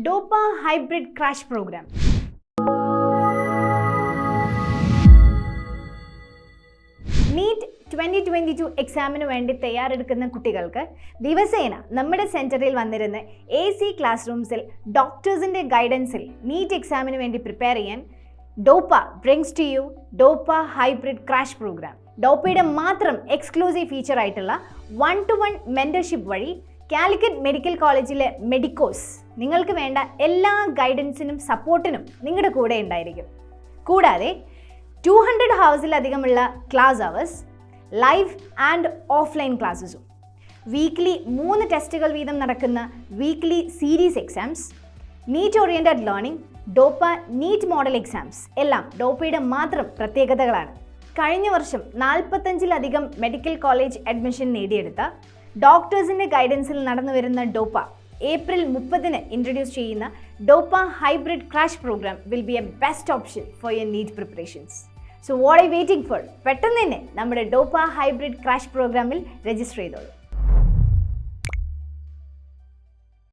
DOPA hybrid crash program. NEET 2022 എക്സാമിന് വേണ്ടി തയ്യാറെടുക്കുന്ന കുട്ടികൾക്ക് ദിവസേന നമ്മുടെ സെന്ററിൽ വന്നിരുന്ന AC ക്ലാസ് റൂംസിൽ ഡോക്ടേഴ്സിന്റെ ഗൈഡൻസിൽ നീറ്റ് എക്സാമിന് വേണ്ടി പ്രിപ്പയർ ചെയ്യാൻ DOPA brings to you DOPA hybrid crash program. ഡോപ്പയുടെ മാത്രം എക്സ്ക്ലൂസീവ് ഫീച്ചർ ആയിട്ടുള്ള 1-to-1 മെന്റർഷിപ്പ് വഴി കാലിക്കറ്റ് മെഡിക്കൽ കോളേജിലെ മെഡിക്കോസ് നിങ്ങൾക്ക് വേണ്ട എല്ലാ ഗൈഡൻസിനും സപ്പോർട്ടിനും നിങ്ങളുടെ കൂടെ ഉണ്ടായിരിക്കും. കൂടാതെ 200 ഹവേഴ്സിലധികമുള്ള class hours, live and offline ക്ലാസ്സസും, വീക്ക്ലി 3 ടെസ്റ്റുകൾ വീതം നടക്കുന്ന weekly series exams, NEET oriented learning, Doppa NEET model exams എല്ലാം ഡോപ്പയുടെ മാത്രം പ്രത്യേകതകളാണ്. കഴിഞ്ഞ വർഷം 45-ലധികം മെഡിക്കൽ കോളേജ് അഡ്മിഷൻ നേടിയെടുത്ത ഡോക്ടേഴ്സിൻ്റെ ഗൈഡൻസിൽ നടന്നു വരുന്ന ഡോപ്പ ഏപ്രിൽ 30-ന് ഇൻട്രൊഡ്യൂസ് ചെയ്യുന്ന Doppa hybrid crash program will be a best option for your NEET preparations. So what are you waiting for? പെട്ടെന്ന് തന്നെ നമ്മുടെ ഡോപ്പ ഹൈബ്രിഡ് ക്രാഷ് പ്രോഗ്രാമിൽ രജിസ്റ്റർ ചെയ്തോളൂ.